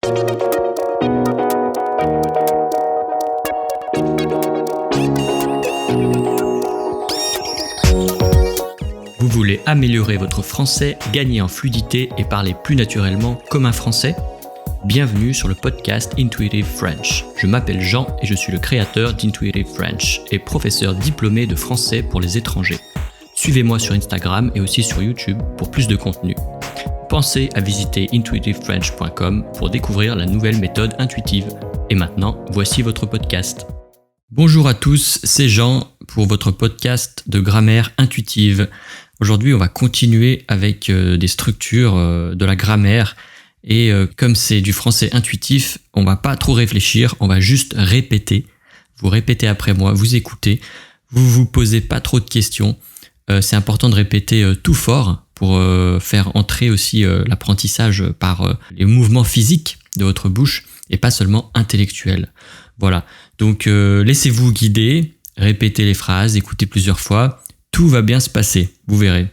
Vous voulez améliorer votre français, gagner en fluidité et parler plus naturellement comme un français ? Bienvenue sur le podcast Intuitive French. Je m'appelle Jean et je suis le créateur d'Intuitive French et professeur diplômé de français pour les étrangers. Suivez-moi sur Instagram et aussi sur YouTube pour plus de contenu. Pensez à visiter intuitivefrench.com pour découvrir la nouvelle méthode intuitive. Et maintenant, voici votre podcast. Bonjour à tous, c'est Jean pour votre podcast de grammaire intuitive. Aujourd'hui, on va continuer avec des structures de la grammaire. Et comme c'est du français intuitif, on va pas trop réfléchir, on va juste répéter. Vous répétez après moi, vous écoutez, vous posez pas trop de questions. C'est important de répéter tout fort pour faire entrer aussi l'apprentissage par les mouvements physiques de votre bouche et pas seulement intellectuels. Voilà, donc laissez-vous guider, répétez les phrases, écoutez plusieurs fois, tout va bien se passer, vous verrez.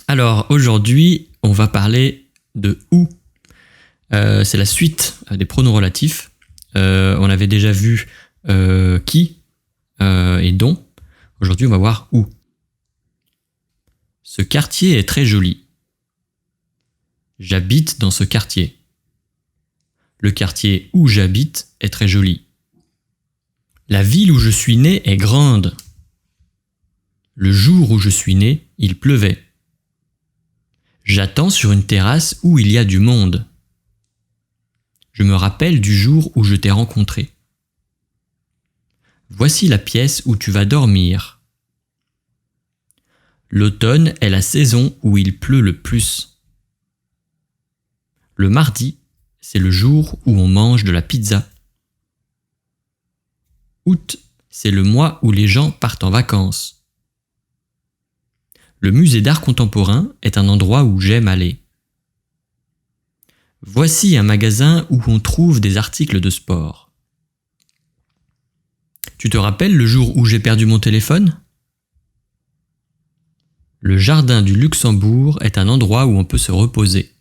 Alors aujourd'hui, on va parler de « ou ». C'est la suite des pronoms relatifs. On avait déjà vu qui et dont. Aujourd'hui, on va voir où. Ce quartier est très joli. J'habite dans ce quartier. Le quartier où j'habite est très joli. La ville où je suis né est grande. Le jour où je suis né, il pleuvait. J'attends sur une terrasse où il y a du monde. Je me rappelle du jour où je t'ai rencontré. Voici la pièce où tu vas dormir. L'automne est la saison où il pleut le plus. Le mardi, c'est le jour où on mange de la pizza. Août, c'est le mois où les gens partent en vacances. Le musée d'art contemporain est un endroit où j'aime aller. Voici un magasin où on trouve des articles de sport. Tu te rappelles le jour où j'ai perdu mon téléphone ? Le jardin du Luxembourg est un endroit où on peut se reposer.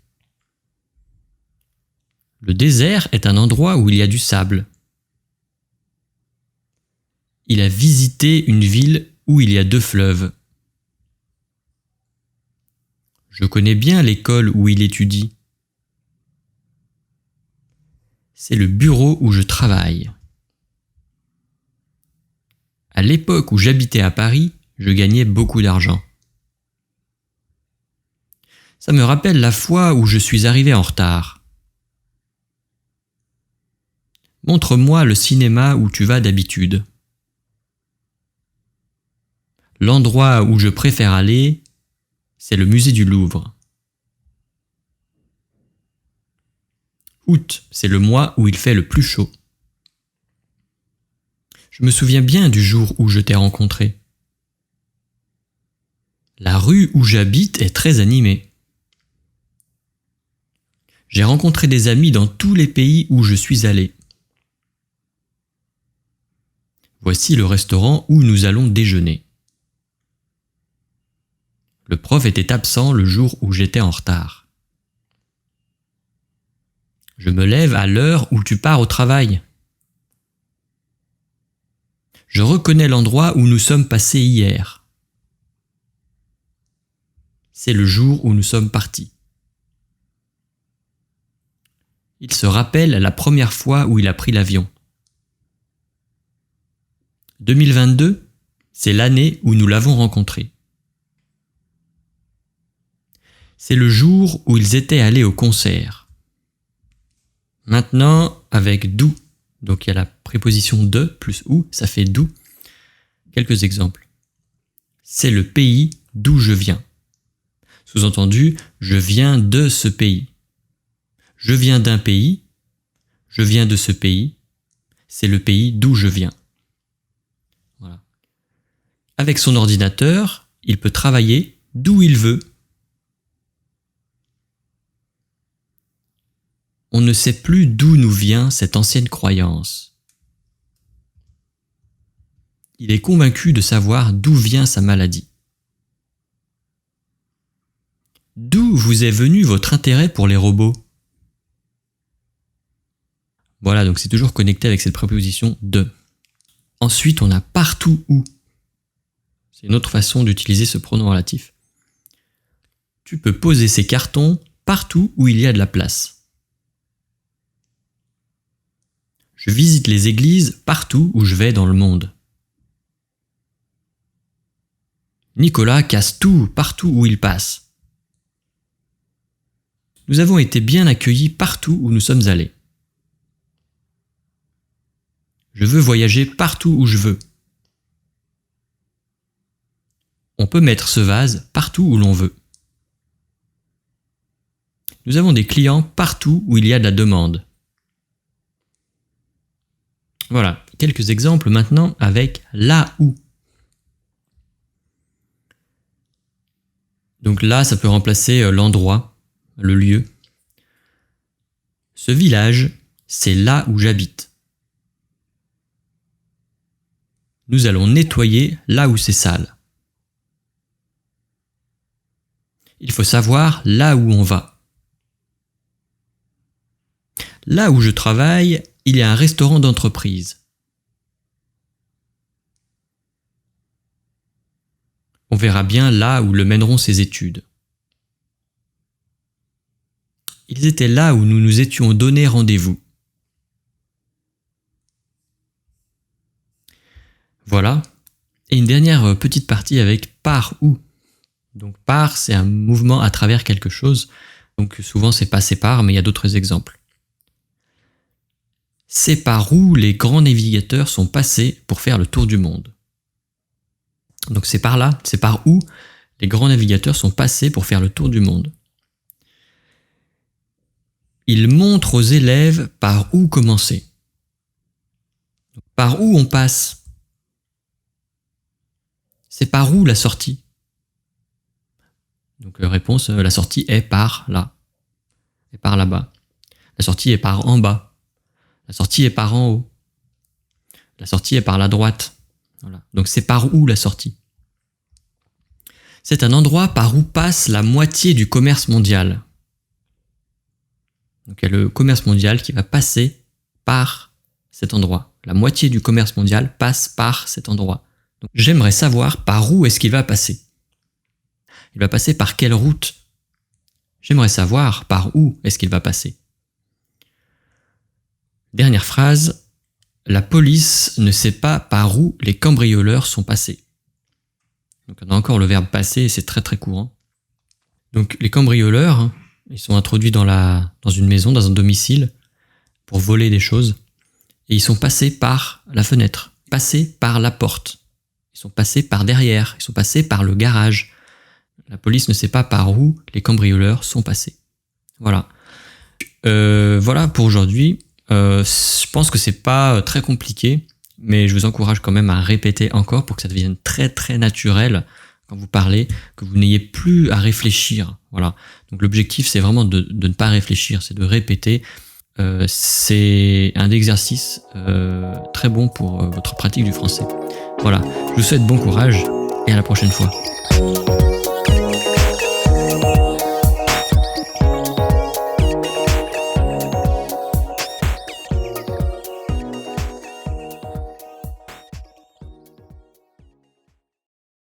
Le désert est un endroit où il y a du sable. Il a visité une ville où il y a 2 fleuves. Je connais bien l'école où il étudie. C'est le bureau où je travaille. À l'époque où j'habitais à Paris, je gagnais beaucoup d'argent. Ça me rappelle la fois où je suis arrivé en retard. Montre-moi le cinéma où tu vas d'habitude. L'endroit où je préfère aller, c'est le musée du Louvre. Août, c'est le mois où il fait le plus chaud. Je me souviens bien du jour où je t'ai rencontré. La rue où j'habite est très animée. J'ai rencontré des amis dans tous les pays où je suis allé. Voici le restaurant où nous allons déjeuner. Le prof était absent le jour où j'étais en retard. Je me lève à l'heure où tu pars au travail. Je reconnais l'endroit où nous sommes passés hier. C'est le jour où nous sommes partis. Il se rappelle la première fois où il a pris l'avion. 2022, c'est l'année où nous l'avons rencontré. C'est le jour où ils étaient allés au concert. Maintenant, avec d'où, donc il y a la préposition de plus où, ça fait d'où. Quelques exemples. C'est le pays d'où je viens. Sous-entendu, je viens de ce pays. Je viens d'un pays, je viens de ce pays, c'est le pays d'où je viens. Voilà. Avec son ordinateur, il peut travailler d'où il veut. On ne sait plus d'où nous vient cette ancienne croyance. Il est convaincu de savoir d'où vient sa maladie. D'où vous est venu votre intérêt pour les robots ? Voilà, donc c'est toujours connecté avec cette préposition de. Ensuite, on a partout où. C'est une autre façon d'utiliser ce pronom relatif. Tu peux poser ces cartons partout où il y a de la place. Je visite les églises partout où je vais dans le monde. Nicolas casse tout partout où il passe. Nous avons été bien accueillis partout où nous sommes allés. Je veux voyager partout où je veux. On peut mettre ce vase partout où l'on veut. Nous avons des clients partout où il y a de la demande. Voilà, quelques exemples maintenant avec là où. Donc là, ça peut remplacer l'endroit, le lieu. Ce village, c'est là où j'habite. Nous allons nettoyer là où c'est sale. Il faut savoir là où on va. Là où je travaille, il y a un restaurant d'entreprise. On verra bien là où le mèneront ses études. Ils étaient là où nous nous étions donné rendez-vous. Voilà. Et une dernière petite partie avec par où. Donc par, c'est un mouvement à travers quelque chose. Donc souvent c'est passer par, mais il y a d'autres exemples. C'est par où les grands navigateurs sont passés pour faire le tour du monde. Donc c'est par là, c'est par où les grands navigateurs sont passés pour faire le tour du monde. Ils montrent aux élèves par où commencer. Par où on passe. C'est par où la sortie. Donc réponse, la sortie est par là. Et par là-bas. La sortie est par en bas. La sortie est par en haut. La sortie est par la droite. Voilà. Donc c'est par où la sortie. C'est un endroit par où passe la moitié du commerce mondial. Donc il y a le commerce mondial qui va passer par cet endroit. La moitié du commerce mondial passe par cet endroit. Donc, j'aimerais savoir par où est-ce qu'il va passer. Il va passer par quelle route? J'aimerais savoir par où est-ce qu'il va passer. Dernière phrase. La police ne sait pas par où les cambrioleurs sont passés. Donc on a encore le verbe passer et c'est très très courant. Donc les cambrioleurs, ils sont introduits dans une maison, dans un domicile, pour voler des choses. Et ils sont passés par la fenêtre, passés par la porte. Ils sont passés par derrière, ils sont passés par le garage. La police ne sait pas par où les cambrioleurs sont passés. Voilà. Voilà pour aujourd'hui. Je pense que c'est pas très compliqué, mais je vous encourage quand même à répéter encore pour que ça devienne très très naturel quand vous parlez, que vous n'ayez plus à réfléchir. Voilà. Donc l'objectif, c'est vraiment de ne pas réfléchir, c'est de répéter. C'est un exercice très bon pour votre pratique du français. Voilà. Je vous souhaite bon courage et à la prochaine fois.